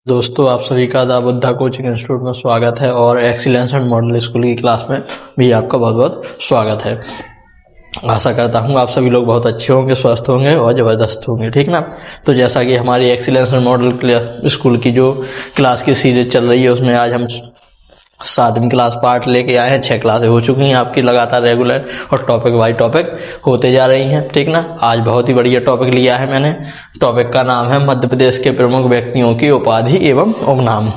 दोस्तों, आप सभी का द बुद्धा कोचिंग इंस्टीट्यूट में स्वागत है और एक्सीलेंस एंड मॉडल स्कूल की क्लास में भी आपका बहुत बहुत स्वागत है। आशा करता हूँ आप सभी लोग बहुत अच्छे होंगे, स्वस्थ होंगे और ज़बरदस्त होंगे, ठीक ना। तो जैसा कि हमारी एक्सीलेंस एंड मॉडल स्कूल की जो क्लास की सीरीज चल रही है उसमें आज हम 7वीं क्लास पार्ट लेके आए हैं। 6 क्लासें हो चुकी हैं आपकी लगातार रेगुलर और टॉपिक बाय टॉपिक होते जा रही हैं, ठीक ना। आज बहुत ही बढ़िया टॉपिक लिया है मैंने। टॉपिक का नाम है मध्य प्रदेश के प्रमुख व्यक्तियों की उपाधि एवं उपनाम।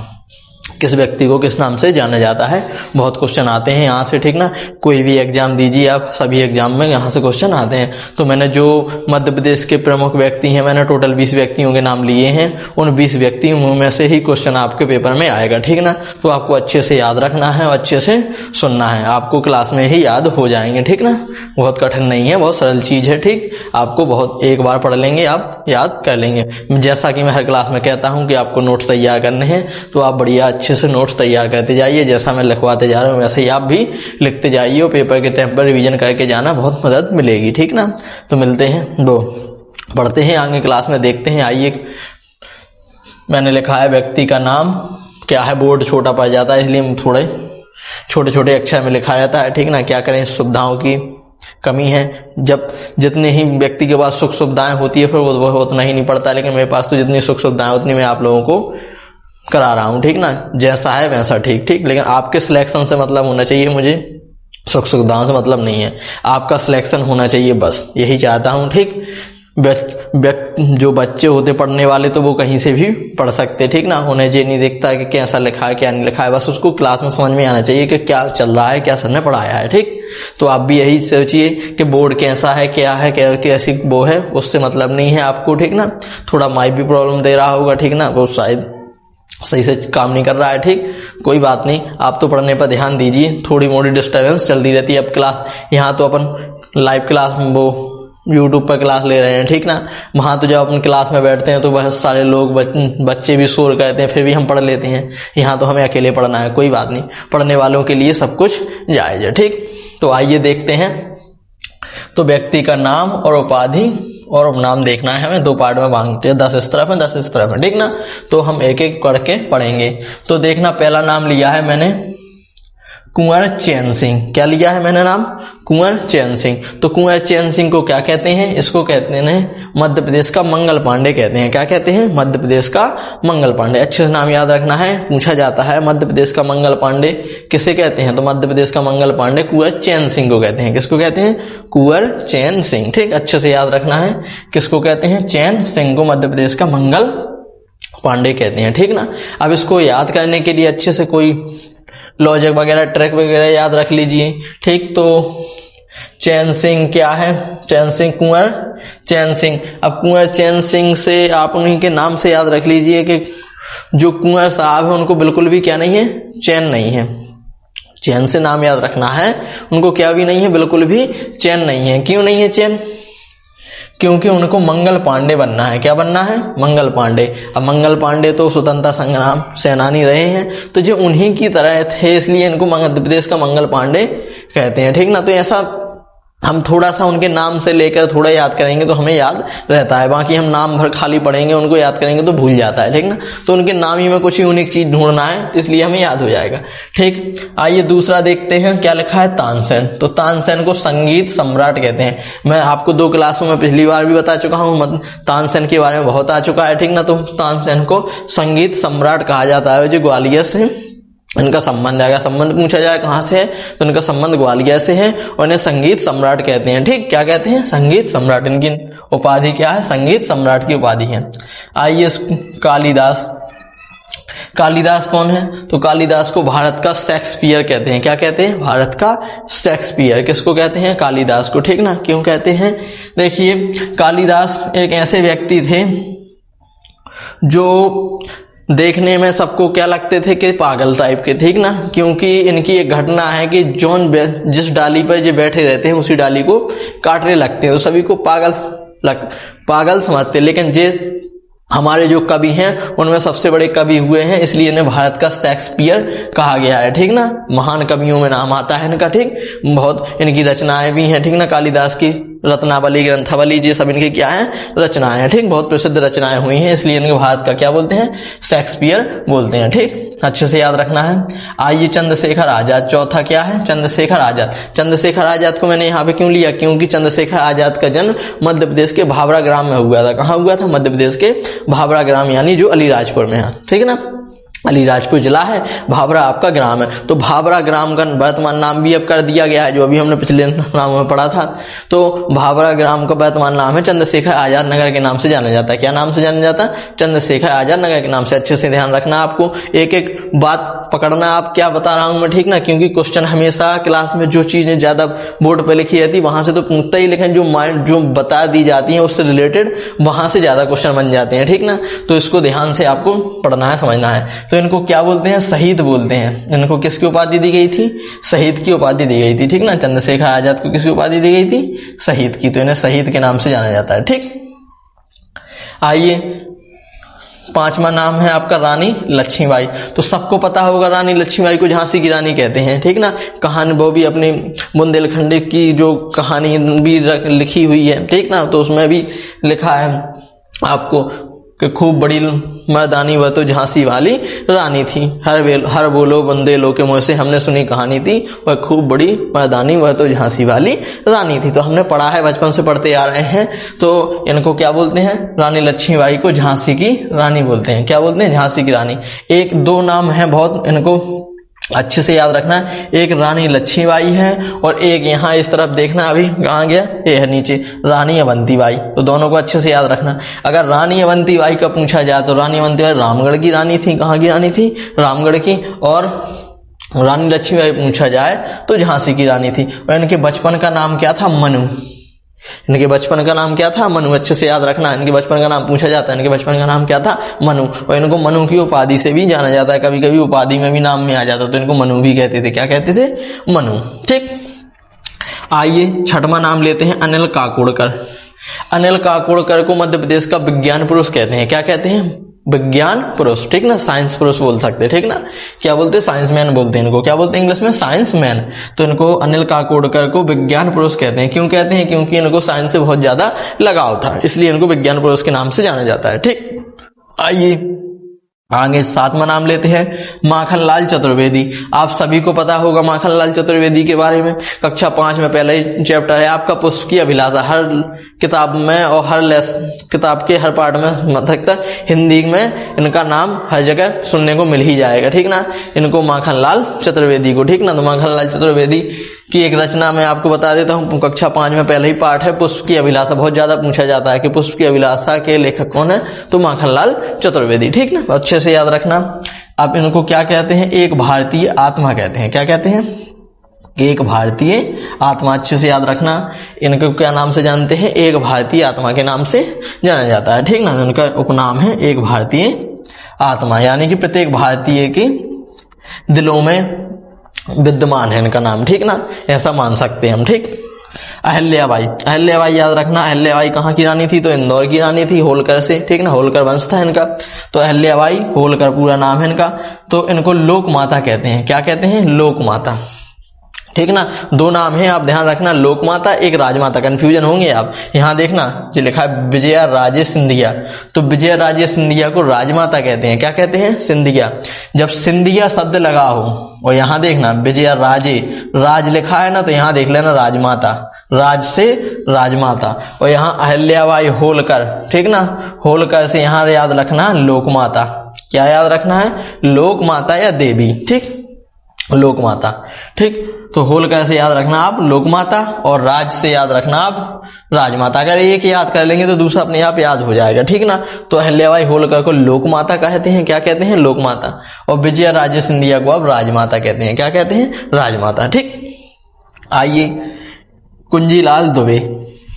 किस व्यक्ति को किस नाम से जाना जाता है। बहुत क्वेश्चन आते हैं यहाँ से, ठीक ना। कोई भी एग्जाम दीजिए आप, सभी एग्जाम में यहाँ से क्वेश्चन आते हैं। तो मैंने जो मध्य प्रदेश के प्रमुख व्यक्ति हैं, मैंने टोटल 20 व्यक्तियों के नाम लिए हैं। उन 20 व्यक्तियों में से ही क्वेश्चन आपके पेपर में आएगा, ठीक ना। तो आपको अच्छे से याद रखना है और अच्छे से सुनना है, आपको क्लास में ही याद हो जाएंगे, ठीक ना। बहुत कठिन नहीं है, बहुत सरल चीज है, ठीक। आपको बहुत एक बार पढ़ लेंगे आप याद कर लेंगे। जैसा कि मैं हर क्लास में कहता हूँ कि आपको नोट्स तैयार करने हैं, तो आप बढ़िया अच्छे से नोट्स तैयार करते जाइए। जैसा मैं लिखवाते जा रहा हूँ वैसे ही आप भी लिखते जाइए और पेपर के टाइम पर रिवीजन करके जाना, बहुत मदद मिलेगी, ठीक ना। तो मिलते हैं, पढ़ते हैं आगे क्लास में, देखते हैं। आइए, मैंने लिखा है व्यक्ति का नाम। क्या है, बोर्ड छोटा पड़ जाता है इसलिए थोड़े छोटे छोटे अक्षर में लिखा जाता है, ठीक ना। क्या करें, सुविधाओं की कमी है। जब जितने ही व्यक्ति के पास सुख सुविधाएं होती है फिर वो उतना ही नहीं पड़ता, लेकिन मेरे पास तो जितनी सुख सुविधाएं उतनी मैं आप लोगों को करा रहा हूं, ठीक ना। जैसा है वैसा ठीक, लेकिन आपके सिलेक्शन से मतलब होना चाहिए, मुझे सुख सुविधाओं से मतलब नहीं है। आपका सिलेक्शन होना चाहिए, बस यही चाहता हूं, ठीक। जो बच्चे होते पढ़ने वाले तो वो कहीं से भी पढ़ सकते, ठीक ना। उन्हें ये नहीं देखता कि कैसा लिखा है क्या नहीं लिखा है, बस उसको क्लास में समझ में आना चाहिए कि क्या चल रहा है, क्या सर ने पढ़ाया है, ठीक। तो आप भी यही सोचिए कि बोर्ड कैसा है, क्या है, कैसी वो है, उससे मतलब नहीं है आपको, ठीक ना। थोड़ा माइक भी प्रॉब्लम दे रहा होगा, ठीक ना, वो शायद सही से काम नहीं कर रहा है, ठीक। कोई बात नहीं, आप तो पढ़ने पर ध्यान दीजिए। थोड़ी मोड़ी डिस्टर्बेंस चलती रहती है। अब क्लास यहाँ तो अपन लाइव क्लास में वो यूट्यूब पर क्लास ले रहे हैं, ठीक ना। वहां तो जब अपन क्लास में बैठते हैं तो बहुत सारे लोग बच्चे भी शोर करते हैं, फिर भी हम पढ़ लेते हैं। यहाँ तो हमें अकेले पढ़ना है, कोई बात नहीं, पढ़ने वालों के लिए सब कुछ जायज है, ठीक। तो आइए देखते हैं। तो व्यक्ति का नाम और उपाधि और उपनाम देखना है हमें। 2 पार्ट में बांटते हैं, 10 इस तरफ है 10 इस तरफ है, ठीक ना। तो हम एक एक करके पढ़ेंगे। तो देखना, पहला नाम लिया है मैंने कुंवर चैन सिंह। क्या लिया है मैंने नाम? कुंवर चैन सिंह। तो कुंवर चैन सिंह को क्या कहते हैं? इसको कहते हैं मध्य प्रदेश का मंगल पांडे कहते हैं। क्या कहते हैं? मध्य प्रदेश का मंगल पांडे। अच्छे से नाम याद रखना है, पूछा जाता है मध्य प्रदेश का मंगल पांडे किसे कहते हैं। तो मध्य प्रदेश का मंगल पांडे कुंवर चैन सिंह को कहते हैं। किसको कहते हैं? कुंवर चैन सिंह, ठीक। अच्छे से याद रखना है, किसको कहते हैं? चैन सिंह को मध्य प्रदेश का मंगल पांडे कहते हैं, ठीक ना। अब इसको याद करने के लिए अच्छे से कोई लॉजिक वगैरह ट्रैक वगैरह याद रख लीजिए, ठीक। तो चैन सिंह क्या है? चैन सिंह, कुंवर चैन सिंह। अब कुंवर चैन सिंह से आप उन्हीं के नाम से याद रख लीजिए कि जो कुंवर साहब है उनको बिल्कुल भी क्या नहीं है? चैन नहीं है। चैन से नाम याद रखना है, उनको क्या भी नहीं है? बिल्कुल भी चैन नहीं है। क्यों नहीं है चैन? क्योंकि उनको मंगल पांडे बनना है। क्या बनना है? मंगल पांडे। अब मंगल पांडे तो स्वतंत्रता संग्राम सेनानी रहे हैं, तो जो उन्हीं की तरह थे इसलिए इनको मध्य प्रदेश का मंगल पांडे कहते हैं, ठीक ना। तो ऐसा हम थोड़ा सा उनके नाम से लेकर थोड़ा याद करेंगे तो हमें याद रहता है। बाकी हम नाम भर खाली पढ़ेंगे, उनको याद करेंगे तो भूल जाता है, ठीक ना। तो उनके नाम ही में कुछ यूनिक चीज ढूंढना है, इसलिए हमें याद हो जाएगा, ठीक। आइए दूसरा देखते हैं। क्या लिखा है? तानसेन। तो तानसेन को संगीत सम्राट कहते हैं। मैं आपको 2 क्लासों में पिछली बार भी बता चुका हूँ, तानसेन के बारे में बहुत आ चुका है, ठीक ना। तो तानसेन को संगीत सम्राट कहा जाता है। जो ग्वालियर से इनका संबंध आएगा, संबंध पूछा जाए कहां से है तो इनका संबंध ग्वालियर से है और इन्हें संगीत सम्राट कहते हैं, ठीक। क्या कहते हैं? संगीत सम्राट। इनकी उपाधि क्या है? संगीत सम्राट की उपाधि है। आइए, कालिदास। कालिदास कौन है? तो कालिदास को भारत का शेक्सपियर कहते हैं। क्या कहते हैं? भारत का शेक्सपियर। किसको कहते हैं? कालिदास को, ठीक ना। क्यों कहते हैं? देखिए, कालिदास एक ऐसे व्यक्ति थे जो देखने में सबको क्या लगते थे कि पागल टाइप के, ठीक ना। क्योंकि इनकी एक घटना है कि जिस डाली पर जो बैठे रहते हैं उसी डाली को काटने लगते हैं, तो सभी को पागल समझते। लेकिन जे हमारे जो कवि हैं उनमें सबसे बड़े कवि हुए हैं, इसलिए इन्हें भारत का शेक्सपियर कहा गया है, ठीक ना। महान कवियों में नाम आता है इनका, ठीक। बहुत इनकी रचनाएं भी हैं, ठीक ना। कालिदास की रत्नावली, ग्रंथावली, ये सब इनके क्या है, रचनाएं हैं। ठीक, बहुत प्रसिद्ध रचनाएं हुई हैं, इसलिए इनके भारत का क्या बोलते हैं, शेक्सपियर बोलते हैं। ठीक, अच्छे से याद रखना है। आइए चंद्रशेखर आजाद, चौथा क्या है, चंद्रशेखर आजाद। चंद्रशेखर आजाद को मैंने यहाँ पे क्यों लिया, क्योंकि चंद्रशेखर आजाद का जन्म मध्य प्रदेश के भाभरा ग्राम में हुआ था। कहाँ हुआ था, मध्य प्रदेश के भाभरा ग्राम, यानी जो अलीराजपुर में है। ठीक है ना, अलीराजपुर जिला है, भाभरा आपका ग्राम है। तो भाभरा ग्राम का वर्तमान नाम भी अब कर दिया गया है, जो अभी हमने पिछले नाम में पढ़ा था। तो भाभरा ग्राम का वर्तमान नाम है चंद्रशेखर आजाद नगर के नाम से जाना जाता है। क्या नाम से जाना जाता है, चंद्रशेखर आजाद नगर के नाम से। अच्छे से ध्यान रखना, आपको एक एक बात पकड़ना, आप क्या बता रहा हूं मैं, ठीक ना, क्योंकि क्वेश्चन हमेशा क्लास में जो चीजें ज्यादा बोर्ड पे लिखी रहती वहां से तो पूछता ही, लेकिन जो बता दी जाती है उससे रिलेटेड वहां से ज्यादा क्वेश्चन बन जाते हैं। ठीक ना, तो इसको ध्यान से आपको पढ़ना है, समझना है। तो इनको क्या बोलते हैं, शहीद बोलते हैं। इनको किसकी उपाधि दी गई थी, शहीद की उपाधि दी गई थी। ठीक ना, चंद्रशेखर आजाद को किसकी उपाधि दी गई थी, शहीद की। तो इन्हें शहीद के नाम से जाना जाता है। ठीक, आइए पांचवा नाम है आपका रानी लक्ष्मीबाई। तो सबको पता होगा रानी लक्ष्मीबाई को झांसी की रानी कहते हैं। ठीक ना, कहानी वो भी अपनी बुंदेलखंड की जो कहानी भी लिखी हुई है, ठीक ना, तो उसमें भी लिखा है आपको कि खूब बड़ी मर्दानी वह तो झांसी वाली रानी थी, हर बोलो बंदेलो के मुंह से हमने सुनी कहानी थी, वह खूब बड़ी मर्दानी वह तो झांसी वाली रानी थी। तो हमने पढ़ा है, बचपन से पढ़ते आ रहे हैं। तो इनको क्या बोलते हैं, रानी लक्ष्मीबाई को झांसी की रानी बोलते हैं। क्या बोलते हैं, झांसी की रानी। एक दो नाम है बहुत, इनको अच्छे से याद रखना है। एक रानी लक्ष्मीबाई है और एक यहाँ इस तरफ देखना, अभी कहाँ गया, ये है नीचे, रानी अवंतीबाई। तो दोनों को अच्छे से याद रखना। अगर रानी अवंतीबाई का पूछा जाए तो रानी अवंतीबाई रामगढ़ की रानी थी। कहाँ की रानी थी, रामगढ़ की। और रानी लक्ष्मीबाई पूछा जाए तो झांसी की रानी थी। और इनके बचपन का नाम क्या था, मनु। इनके बचपन का नाम क्या था, मनु। अच्छे से याद रखना, इनके बचपन का नाम पूछा जाता है, इनके बचपन का नाम क्या था, मनु। और इनको मनु की उपाधि से भी जाना जाता है, कभी कभी उपाधि में भी नाम में आ जाता, तो इनको मनु भी कहते थे। क्या कहते थे, मनु। ठीक, आइए छठवां नाम लेते हैं अनिल काकोडकर। अनिल काकोडकर को मध्य प्रदेश का विज्ञान पुरुष कहते हैं। क्या कहते हैं, विज्ञान पुरुष। ठीक ना, साइंस पुरुष बोल सकते हैं। ठीक ना, क्या बोलते हैं, साइंस मैन बोलते हैं इनको। क्या बोलते हैं इंग्लिश में, साइंस मैन। तो इनको अनिल काकोडकर को विज्ञान पुरुष कहते हैं। क्यों कहते हैं, क्योंकि इनको साइंस से बहुत ज्यादा लगाव था, इसलिए इनको विज्ञान पुरुष के नाम से जाना जाता है। ठीक, आइए आगे सातवां नाम लेते हैं माखनलाल चतुर्वेदी। आप सभी को पता होगा माखनलाल चतुर्वेदी के बारे में, कक्षा 5 में पहला ही चैप्टर है आपका पुष्प की अभिलाषा। हर किताब में और हर किताब के हर पार्ट में, मतलब हिंदी में इनका नाम हर जगह सुनने को मिल ही जाएगा। ठीक ना, इनको माखनलाल चतुर्वेदी को। ठीक ना, तो माखनलाल चतुर्वेदी की एक रचना मैं आपको बता देता हूँ, कक्षा 5 में पहले ही पाठ है, पुष्प की अभिलाषा। बहुत ज्यादा पूछा जाता है कि पुष्प की अभिलाषा के लेखक कौन है, तो माखनलाल चतुर्वेदी। ठीक ना, अच्छे से याद रखना। आप इनको क्या कहते हैं, एक भारतीय आत्मा कहते हैं। क्या कहते हैं, एक भारतीय आत्मा। अच्छे से याद रखना, इनको क्या नाम से जानते हैं, एक भारतीय आत्मा के नाम से जाना जाता है। ठीक ना, इनका उपनाम है एक भारतीय आत्मा, यानी कि प्रत्येक भारतीय के दिलों में विद्यमान है इनका नाम। ठीक ना, ऐसा मान सकते हैं हम। ठीक, अहिल्याबाई। अहिल्याबाई याद रखना, अहिल्याबाई कहाँ की रानी थी, तो इंदौर की रानी थी, होलकर से। ठीक ना, होलकर वंश था इनका। तो अहिल्याबाई होलकर पूरा नाम है इनका। तो इनको लोक माता कहते हैं। क्या कहते हैं, लोक माता। ठीक ना, दो नाम है, आप ध्यान रखना, लोक माता, एक राजमाता। कंफ्यूजन होंगे आप, यहां देखना जो लिखा है विजया राजे सिंधिया। तो विजया राजे सिंधिया को राजमाता कहते हैं। क्या कहते हैं, सिंधिया। जब सिंधिया शब्द लगा हो, और यहां देखना विजया राजे, राज लिखा है ना, तो यहां देख लेना राजमाता, राज से राजमाता। और यहां अहिल्याबाई होलकर, ठीक ना, होलकर से यहां याद रखना लोकमाता। क्या याद रखना है, लोक माता या देवी। ठीक, लोक माता। ठीक, तो होलकर से याद रखना आप लोकमाता, और राज से याद रखना आप राजमाता। अगर एक याद कर लेंगे तो दूसरा अपने आप याद हो जाएगा। ठीक ना, तो अहिल्याबाई होलकर को लोकमाता कहते हैं। क्या कहते हैं, लोकमाता। और विजया राजे सिंधिया को अब राजमाता कहते हैं। क्या कहते हैं, राजमाता। ठीक, आइए कुंजीलाल दुबे।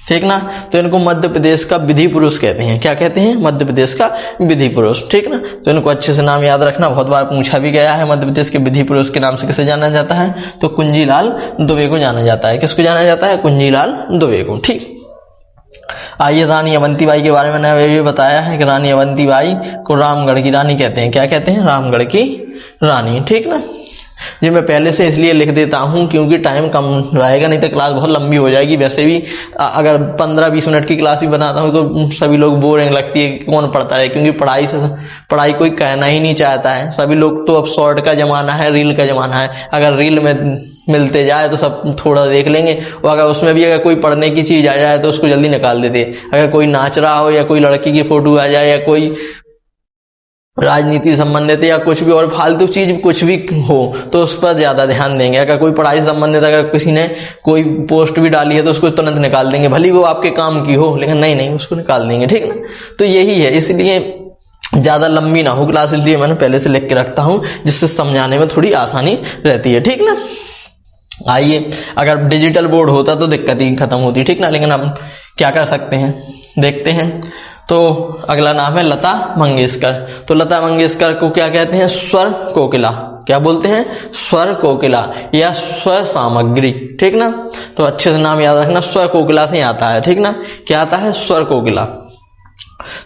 ठीक ना, तो इनको मध्य प्रदेश का विधि पुरुष कहते हैं। क्या कहते हैं, मध्य प्रदेश का विधि पुरुष। ठीक ना, तो इनको अच्छे से नाम याद रखना, बहुत बार पूछा भी गया है, मध्य प्रदेश के विधि पुरुष के नाम से किसे जाना जाता है, तो कुंजीलाल दुबे को जाना जाता है। किसको जाना जाता है, कुंजीलाल दुबे को। ठीक, आइए रानी अवंतीबाई के बारे में मैंने ये बताया है कि रानी अवंतीबाई को रामगढ़ की रानी कहते हैं। क्या कहते हैं, रामगढ़ की रानी। ठीक ना, जी मैं पहले से इसलिए लिख देता हूँ क्योंकि टाइम कम रहेगा, नहीं तो क्लास बहुत लंबी हो जाएगी। वैसे भी अगर 15-20 मिनट की क्लास भी बनाता हूँ तो सभी लोग बोरिंग लगती है, कौन पढ़ता है, क्योंकि पढ़ाई कोई कहना ही नहीं चाहता है। सभी लोग तो अब शॉर्ट का जमाना है, रील का जमाना है। अगर रील में मिलते जाए तो सब थोड़ा देख लेंगे, और अगर उसमें भी अगर कोई पढ़ने की चीज आ जाए तो उसको जल्दी निकाल देते। अगर कोई नाच रहा हो या कोई लड़की की फोटो आ जाए या कोई राजनीति संबंधित या कुछ भी और फालतू चीज कुछ भी हो तो उस पर ज्यादा ध्यान देंगे। अगर कोई पढ़ाई संबंधित अगर किसी ने कोई पोस्ट भी डाली है तो उसको तुरंत निकाल देंगे, भली वो आपके काम की हो, लेकिन नहीं उसको निकाल देंगे, ठीक ना। तो यही है, इसलिए ज्यादा लंबी ना हो क्लास, इसलिए मैंने पहले से लिख के रखता हूं जिससे समझाने में थोड़ी आसानी रहती है, ठीक ना। आइए, अगर डिजिटल बोर्ड होता तो दिक्कत ही खत्म होती, ठीक ना, लेकिन अब क्या कर सकते हैं, देखते हैं। तो अगला नाम है लता मंगेशकर। तो लता मंगेशकर को क्या कहते हैं, स्वर कोकिला। क्या बोलते हैं, स्वर कोकिला या स्वर सामग्री, ठीक ना। तो अच्छे से नाम याद रखना, स्वर कोकिला से आता है, ठीक ना। क्या आता है, स्वर कोकिला।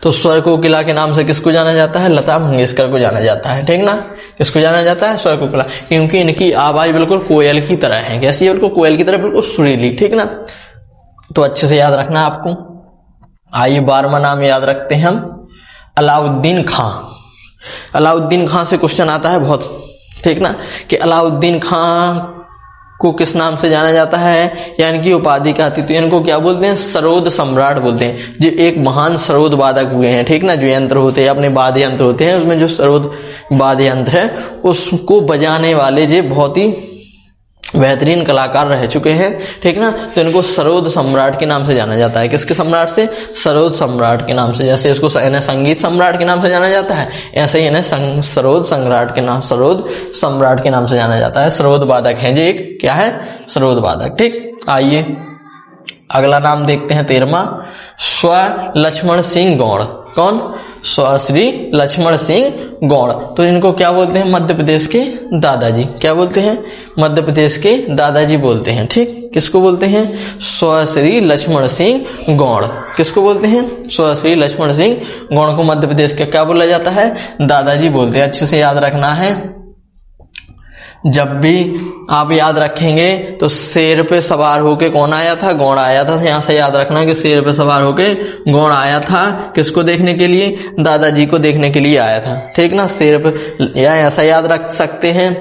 तो स्वर कोकिला के नाम से किसको जाना जाता है, लता मंगेशकर को जाना जाता है, ठीक ना। किसको जाना जाता है, स्वर कोकिला, क्योंकि इनकी आवाज बिल्कुल कोयल की तरह है। कैसी है, बिल्कुल कोयल की तरह, बिल्कुल सुरीली, ठीक ना। तो अच्छे से याद रखना आपको। आइए 12वां नाम याद रखते हैं हम, अलाउद्दीन खां। अलाउद्दीन खां से क्वेश्चन आता है बहुत, ठीक ना, कि अलाउद्दीन खां को किस नाम से जाना जाता है या इनकी उपाधि क्या थी। तो इनको क्या बोलते हैं, सरोद सम्राट बोलते हैं। जो एक महान सरोद वादक हुए हैं, ठीक ना, जो यंत्र होते हैं अपने वाद्य यंत्र होते हैं, उसमें जो सरोद वाद्य यंत्र है उसको बजाने वाले जो बहुत ही बेहतरीन कलाकार रह चुके हैं, ठीक ना। तो इनको सरोद सम्राट के नाम से जाना जाता है। किसके सम्राट से, सरोद सम्राट के नाम से। जैसे इसको संगीत सम्राट के नाम से जाना जाता है, ऐसे ही इन्हें सरोद सम्राट के नाम, सरोद सम्राट के नाम से जाना जाता है। सरोद वादक है जी, एक क्या है, सरोद वादक, ठीक। आइए अगला नाम देखते हैं 13वां, स्व लक्ष्मण सिंह गौड़। कौन, स्व श्री लक्ष्मण सिंह गौड़। तो इनको क्या बोलते हैं, मध्य प्रदेश के दादाजी। क्या बोलते हैं, मध्य प्रदेश के दादाजी बोलते हैं, ठीक। किसको बोलते हैं, स्व श्री लक्ष्मण सिंह गौड़। किसको बोलते हैं, स्व श्री लक्ष्मण सिंह गौड़ को मध्य प्रदेश का क्या बोला जाता है, दादाजी बोलते हैं। अच्छे से याद रखना है, जब भी आप याद रखेंगे तो शेर पे सवार होके कौन आया था, गौड़ आया था। यहां से याद रखना कि शेर पे सवार होके गौड़ आया था, किसको देखने के लिए, दादाजी को देखने के लिए आया था, ठीक ना। शेर पे, या ऐसा याद रख सकते हैं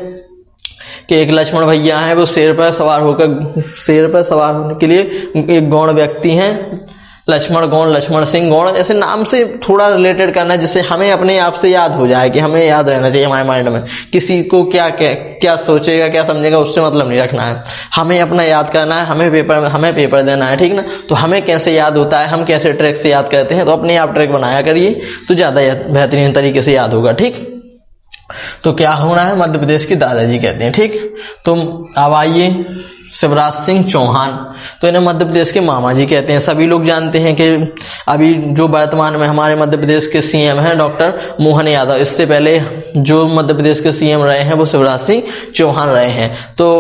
कि एक लक्ष्मण भैया हैं, वो शेर पर सवार होकर, शेर पर सवार होने के लिए एक गौड़ व्यक्ति हैं, लक्ष्मण गौड़, लक्ष्मण सिंह गौड़। ऐसे नाम से थोड़ा रिलेटेड करना जिससे हमें अपने आप से याद हो जाए, कि हमें याद रहना चाहिए हमारे माइंड में। किसी को क्या सोचेगा, क्या समझेगा, उससे मतलब नहीं रखना है। हमें अपना याद करना है, हमें पेपर देना है, ठीक ना। तो हमें कैसे याद होता है, हम कैसे ट्रैक से याद करते हैं, तो अपने आप ट्रैक बनाया करिए तो ज्यादा बेहतरीन तरीके से याद होगा, ठीक। तो क्या होना है, मध्य प्रदेश के दादाजी कहते हैं, ठीक। तो अब आइए शिवराज सिंह चौहान। तो इन्हें मध्य प्रदेश के मामा जी कहते हैं। सभी लोग जानते हैं कि अभी जो वर्तमान में हमारे मध्य प्रदेश के सीएम हैं डॉक्टर मोहन यादव, इससे पहले जो मध्य प्रदेश के सीएम रहे हैं वो शिवराज सिंह चौहान रहे हैं। तो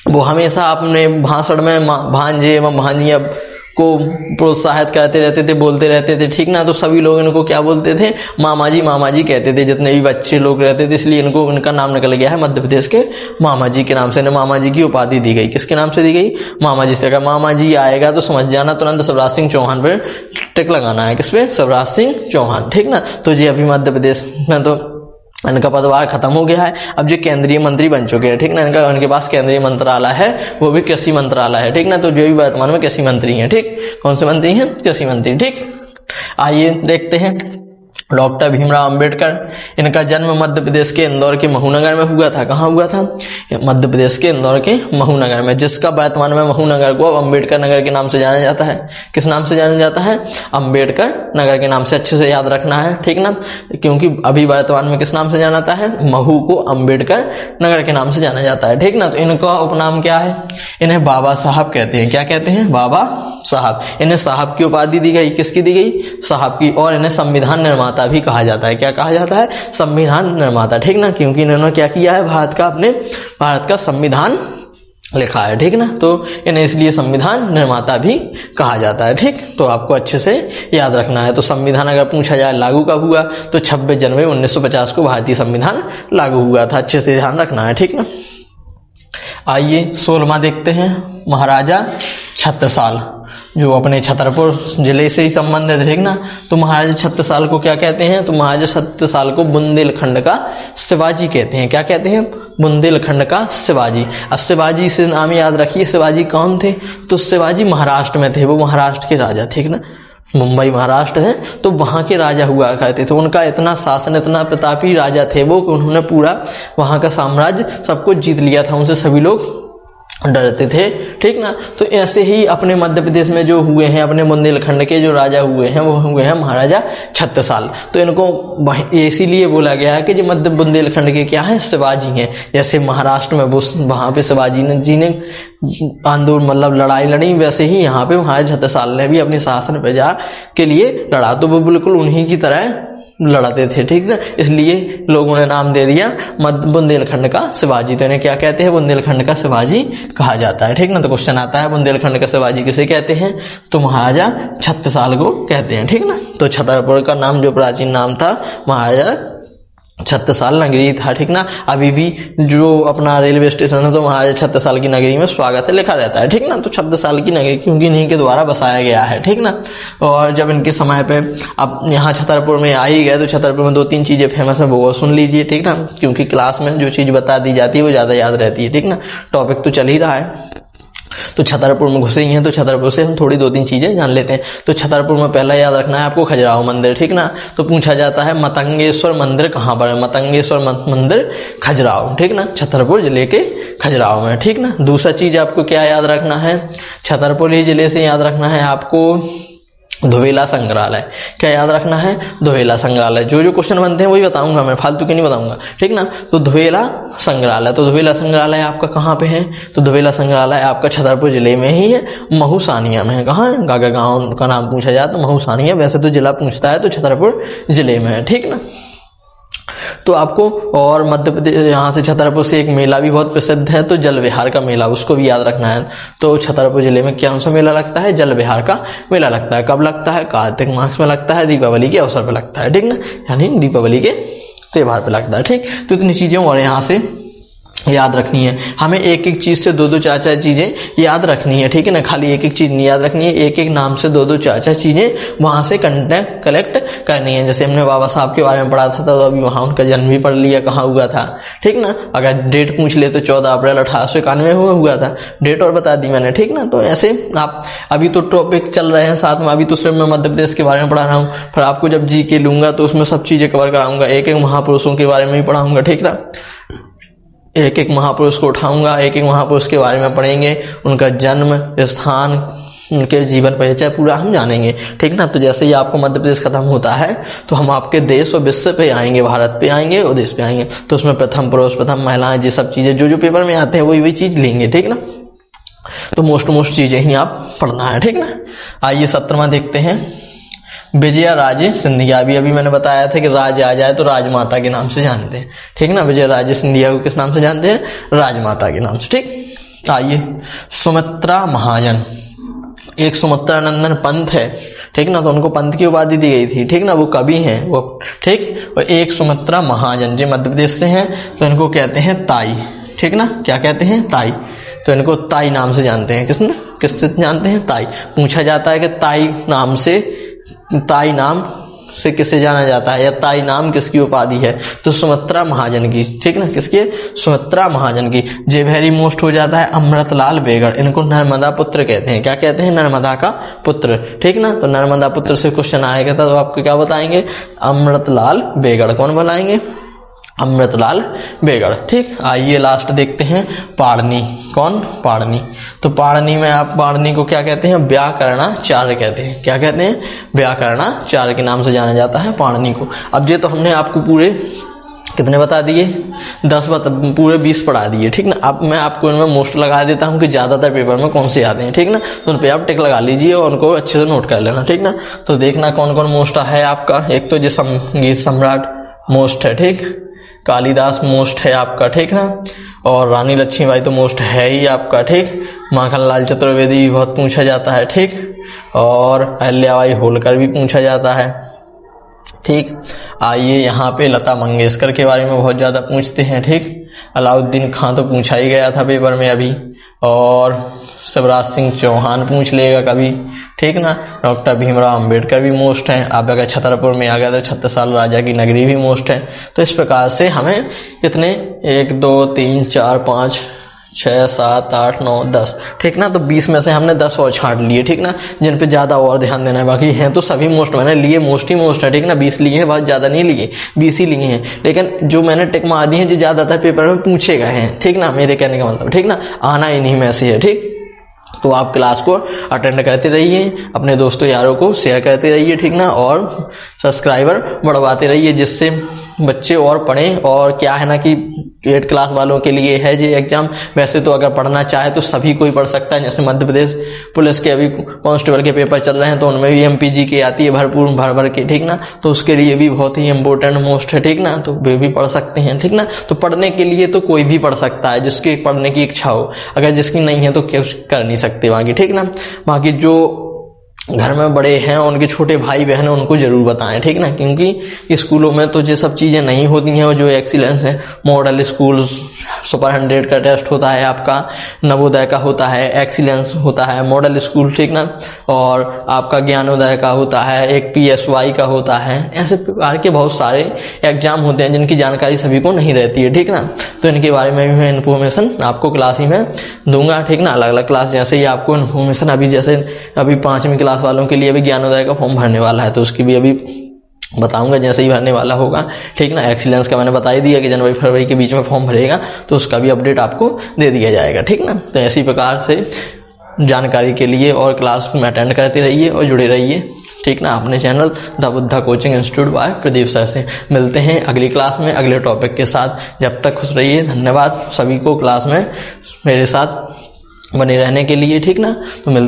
वो हमेशा अपने भाषण में भांजे एवं भांजिया को प्रोत्साहित करते रहते थे, बोलते रहते थे, ठीक ना। तो सभी लोग इनको क्या बोलते थे, मामा जी कहते थे, जितने भी बच्चे लोग रहते थे, इसलिए इनको इनका नाम निकल गया है मध्य प्रदेश के मामा जी के नाम से। मामा जी की उपाधि दी गई, किसके नाम से दी गई, मामा जी से। अगर मामा जी आएगा तो समझ जाना तुरंत शिवराज सिंह चौहान पर टिक लगाना है, किस पे, शिवराज सिंह चौहान, ठीक ना। तो जी अभी मध्य प्रदेश में तो इनका पदभार खत्म हो गया है, अब जो केंद्रीय मंत्री बन चुके हैं, ठीक ना। इनके पास केंद्रीय मंत्रालय है, वो भी कृषि मंत्रालय है, ठीक ना। तो जो भी वर्तमान में कृषि मंत्री हैं, ठीक। कौन से मंत्री हैं, कृषि मंत्री, ठीक। आइए देखते हैं डॉक्टर भीमराव अंबेडकर। इनका जन्म मध्य प्रदेश के इंदौर के महूनगर में हुआ था। कहाँ हुआ था, मध्य प्रदेश के इंदौर के महूनगर में, जिसका वर्तमान में महूनगर को अब अंबेडकर नगर के नाम से जाना जाता है। किस नाम से जाना जाता है, अंबेडकर नगर के नाम से। अच्छे से याद रखना है, ठीक ना, क्योंकि अभी वर्तमान में किस नाम से जाना जाता है, महू को अंबेडकर नगर के नाम से जाना जाता है, ठीक ना। तो इनका उपनाम क्या है, इन्हें बाबा साहब कहते हैं। क्या कहते हैं, बाबा साहब। इन्हें साहब की उपाधि दी गई, किसकी दी गई, साहब की। और इन्हें संविधान निर्माता भी कहा जाता है। क्या कहा जाता है, संविधान निर्माता, ठीक ना, क्योंकि इन्होंने क्या किया है, भारत का संविधान लिखा है, ठीक ना। तो इन्हें इसलिए संविधान निर्माता भी कहा जाता है, ठीक। तो आपको अच्छे से याद रखना है। तो संविधान अगर पूछा जाए लागू कब हुआ, तो 26 जनवरी 1950 को भारतीय संविधान लागू हुआ था। अच्छे से ध्यान रखना है, ठीक ना। आइए 16वां देखते हैं, महाराजा छत्रसाल, जो अपने छतरपुर जिले से ही संबंधित है, ठीक ना। तो महाराजा छत्रसाल को क्या कहते हैं, तो महाराजा छत्रसाल को बुंदेलखंड का शिवाजी कहते हैं। क्या कहते हैं, बुंदेलखंड का शिवाजी। अब शिवाजी से नाम याद रखिए, शिवाजी कौन थे, तो शिवाजी महाराष्ट्र में थे, वो महाराष्ट्र के राजा, ठीक ना। मुंबई महाराष्ट्र है, तो वहां के राजा हुआ करते थे। उनका इतना शासन, इतना प्रतापी राजा थे वो कि उन्होंने पूरा वहां का साम्राज्य सब कुछ जीत लिया था, उनसे सभी लोग डरते थे, ठीक ना। तो ऐसे ही अपने मध्य प्रदेश में जो हुए हैं, अपने बुंदेलखंड के जो राजा हुए हैं वो हुए हैं महाराजा छत्रसाल। तो इनको इसीलिए बोला गया है कि जो मध्य बुंदेलखंड के क्या है, शिवाजी हैं। जैसे महाराष्ट्र में वहां पे शिवाजी जी ने आंदोलन मतलब लड़ाई लड़ी, वैसे ही यहाँ पे महाराजा छत्रसाल ने भी अपनी शासन प्रजा के लिए लड़ा। तो वो बिल्कुल उन्हीं की तरह लड़ाते थे, ठीक ना। इसलिए लोगों ने नाम दे दिया बुंदेलखंड का शिवाजी। तो इन्हें क्या कहते हैं, बुंदेलखंड का शिवाजी कहा जाता है, ठीक ना। तो क्वेश्चन आता है बुंदेलखंड का शिवाजी किसे कहते हैं, तो महाराजा छत्रसाल को कहते हैं, ठीक ना। तो छतरपुर का नाम जो प्राचीन नाम था महाराजा छत्रसाल नगरी था, ठीक ना। अभी भी जो अपना रेलवे स्टेशन है तो महाराजा छत्रसाल की नगरी में स्वागत है लिखा रहता है, ठीक ना। तो छत्रसाल की नगरी क्योंकि इन्हीं के द्वारा बसाया गया है, ठीक ना। और जब इनके समय पे अब यहाँ छतरपुर में आ ही गए तो छतरपुर में 2-3 चीजें फेमस है, वो सुन लीजिए, ठीक ना। क्योंकि क्लास में जो चीज बता दी जाती है वो ज्यादा याद रहती है, ठीक ना। टॉपिक तो चल ही रहा है, तो छतरपुर में घुसे ही हैं, तो छतरपुर से हम थोड़ी 2-3 चीजें जान लेते हैं। तो छतरपुर में पहला याद रखना है आपको खजुराहो मंदिर, ठीक ना। तो पूछा जाता है मतंगेश्वर मंदिर कहाँ पर है, मतंगेश्वर मंदिर खजुराहो, ठीक ना, छतरपुर जिले के खजुराहो में, ठीक ना। दूसरा चीज आपको क्या याद रखना है, छतरपुर ही जिले से याद रखना है आपको धोवेला संग्रहालय। क्या याद रखना है, धोवेला संग्रहालय। जो क्वेश्चन बनते हैं वही बताऊंगा मैं, फालतू के नहीं बताऊंगा, ठीक ना। तो धोवेला संग्रहालय, तो धोवेला संग्रहालय आपका कहाँ पे है, तो धोवेला संग्रहालय आपका छतरपुर जिले में ही है, महूसानिया में है। कहाँ है, गागा गांव का नाम पूछा जाए तो महूसानिया, वैसे तो जिला पूछता है तो छतरपुर जिले में है, ठीक ना। तो आपको और मध्य प्रदेश यहाँ से छतरपुर से एक मेला भी बहुत प्रसिद्ध है, तो जल विहार का मेला, उसको भी याद रखना है। तो छतरपुर जिले में कौन सा मेला लगता है, जल विहार का मेला लगता है। कब लगता है, कार्तिक मास में लगता है, दीपावली के अवसर पर लगता है, ठीक ना, यानी दीपावली के त्योहार पे लगता है, ठीक। तो इतनी चीजें और यहाँ से याद रखनी है हमें, एक एक चीज से 2-2 4-4 चीजें याद रखनी है, ठीक है ना। खाली एक एक चीज नहीं याद रखनी है, एक एक नाम से 2-2 4-4 चीजें वहां से कंटेंट कलेक्ट करनी है। जैसे हमने बाबा साहब के बारे में पढ़ा था तो अभी वहां उनका जन्म भी पढ़ लिया, कहाँ हुआ था, ठीक ना। अगर डेट पूछ ले तो 14 अप्रैल 1891 हुआ था, डेट और बता दी मैंने, ठीक ना। तो ऐसे आप अभी तो टॉपिक चल रहे हैं साथ में, अभी तो सिर्फ मैं मध्य प्रदेश के बारे में पढ़ा रहा हूँ, फिर आपको जब जीके लूंगा तो उसमें सब चीजें कवर कराऊंगा, एक एक महापुरुषों के बारे में भी पढ़ाऊंगा, ठीक ना। एक एक महापुरुष को उठाऊंगा, एक एक महापुरुष के बारे में पढ़ेंगे, उनका जन्म स्थान, उनके जीवन परिचय पूरा हम जानेंगे, ठीक ना। तो जैसे ही आपको मध्य प्रदेश खत्म होता है तो हम आपके देश और विश्व पे आएंगे, भारत पे आएंगे और देश पे आएंगे। तो उसमें प्रथम पुरुष, प्रथम महिलाएं, ये सब चीजें जो पेपर में आते हैं वही चीज लेंगे, ठीक ना। तो मोस्ट चीजें ही आप पढ़ना है, ठीक ना। आइए 17वां देखते हैं, विजया राजे सिंधिया। अभी मैंने बताया था कि राज आ जाए तो राजमाता के नाम से जानते हैं, ठीक ना। विजया राजे सिंधिया को किस नाम से जानते हैं, राजमाता के नाम से, ठीक। आइए सुमित्रा महाजन, एक सुमित्रा नंदन पंत है, ठीक ना। तो उनको पंत की उपाधि दी गई थी, ठीक ना, वो कवि हैं वो, ठीक। और एक सुमित्रा महाजन जो मध्य प्रदेश से हैं, तो इनको कहते हैं ताई, ठीक ना। क्या कहते हैं, ताई। तो इनको ताई नाम से जानते हैं, किससे जानते हैं, ताई। पूछा जाता है कि ताई नाम से किसे जाना जाता है, या ताई नाम किसकी उपाधि है, तो सुमित्रा महाजन की, ठीक ना। किसके, सुमित्रा महाजन की। जे वेरी मोस्ट हो जाता है अमृतलाल बेगड़, इनको नर्मदा पुत्र कहते हैं। क्या कहते हैं, नर्मदा का पुत्र, ठीक ना। तो नर्मदा पुत्र से क्वेश्चन आएगा तो आपको क्या बताएंगे, अमृतलाल बेगड़। कौन बनाएंगे, अमृतलाल बेगड़, ठीक। आइए लास्ट देखते हैं पाणिनि। कौन, पाणिनि। तो पाणिनि में आप पाणिनि को क्या कहते हैं, व्याकरणाचार्य कहते हैं। क्या कहते हैं, व्याकरणाचार्य के नाम से जाना जाता है पाणिनि को। अब ये तो हमने आपको पूरे कितने बता दिए, 10 पूरे 20 पढ़ा दिए, ठीक ना। अब मैं आपको इनमें मोस्ट लगा देता हूँ कि ज्यादातर पेपर में कौन से आते हैं, ठीक ना। तो उन पे आप टिक लगा लीजिए और उनको अच्छे से नोट कर लेना, ठीक ना। तो देखना कौन कौन मोस्ट है आपका। एक तो जो संगीत सम्राट मोस्ट है, ठीक, कालिदास मोस्ट है आपका, ठीक ना। और रानी लक्ष्मीबाई तो मोस्ट है ही आपका, ठीक। माखनलाल चतुर्वेदी भी बहुत पूछा जाता है, ठीक। और अहिल्याबाई होलकर भी पूछा जाता है, ठीक। आइए यहाँ पे लता मंगेशकर के बारे में बहुत ज़्यादा पूछते हैं, ठीक। अलाउद्दीन खां तो पूछा ही गया था पेपर में अभी, और शिवराज सिंह चौहान पूछ लेगा कभी, ठीक ना। डॉक्टर भीमराव अंबेडकर भी मोस्ट हैं। आप अगर छतरपुर में आ गए तो 36 साल राजा की नगरी भी मोस्ट है। तो इस प्रकार से हमें कितने 1 2 3 4 5 6 7 8 9 10, ठीक ना। तो 20 में से हमने 10 और छांट लिए, ठीक ना, जिन पे ज़्यादा और ध्यान देना है। बाकी हैं तो सभी मोस्ट मैंने लिए, मोस्ट ही मोस्ट है, ठीक ना। 20 लिए हैं, बहुत ज़्यादा नहीं लिए, 20 ही लिए हैं। लेकिन जो मैंने टिक मार दी है जो ज़्यादातर पेपर में पूछे गए हैं, ठीक ना, मेरे कहने का मतलब, ठीक ना, आना इन्हीं में से है, ठीक। तो आप क्लास को अटेंड करते रहिए, अपने दोस्तों यारों को शेयर करते रहिए, ठीक ना, और सब्सक्राइबर बढ़वाते रहिए जिससे बच्चे और पढ़ें। और क्या है ना कि 8 क्लास वालों के लिए है ये एग्जाम। वैसे तो अगर पढ़ना चाहे तो सभी कोई पढ़ सकता है। जैसे मध्य प्रदेश पुलिस के अभी कांस्टेबल के पेपर चल रहे हैं तो उनमें भी एमपीजी की आती है भरपूर भर के, ठीक ना। तो उसके लिए भी बहुत ही इंपॉर्टेंट मोस्ट है, ठीक ना। तो वे भी पढ़ सकते हैं, ठीक ना। तो पढ़ने के लिए तो कोई भी पढ़ सकता है जिसकी पढ़ने की इच्छा हो। अगर जिसकी नहीं है तो कुछ कर नहीं सकते बाकी, ठीक ना। बाकी जो घर में बड़े हैं उनके छोटे भाई बहन उनको जरूर बताएं, ठीक ना, क्योंकि स्कूलों में तो ये सब चीजें नहीं होती हैं। और जो एक्सीलेंस है, मॉडल स्कूल, सुपर 100 का टेस्ट होता है आपका, नवोदय का होता है, एक्सीलेंस होता है, मॉडल स्कूल, ठीक ना, और आपका ज्ञानोदय का होता है, एक PSY का होता है। ऐसे प्रकार के बहुत सारे एग्जाम होते हैं जिनकी जानकारी सभी को नहीं रहती है, ठीक ना। तो इनके बारे में भी मैं इन्फॉर्मेशन आपको क्लास ही में दूंगा, ठीक ना, अलग अलग क्लास। जैसे ही आपको इन्फॉर्मेशन अभी 5वीं क्लास वालों के लिए अभी ज्ञानोदय का फॉर्म भरने वाला है तो उसकी भी अभी बताऊंगा जैसे ही भरने वाला होगा, ठीक ना। एक्सीलेंस का मैंने बता ही दिया कि जनवरी फरवरी के बीच में फॉर्म भरेगा तो उसका भी अपडेट आपको दे दिया जाएगा, ठीक ना। तो ऐसी प्रकार से जानकारी के लिए और क्लास में अटेंड करते रहिए और जुड़े रहिए, ठीक ना, अपने channel the Buddha coaching institute by Pradeep sir से। मिलते हैं अगली क्लास में अगले टॉपिक के साथ। जब तक खुश रहिए। धन्यवाद सभी को क्लास में मेरे साथ बने रहने के लिए, ठीक ना। तो मिलते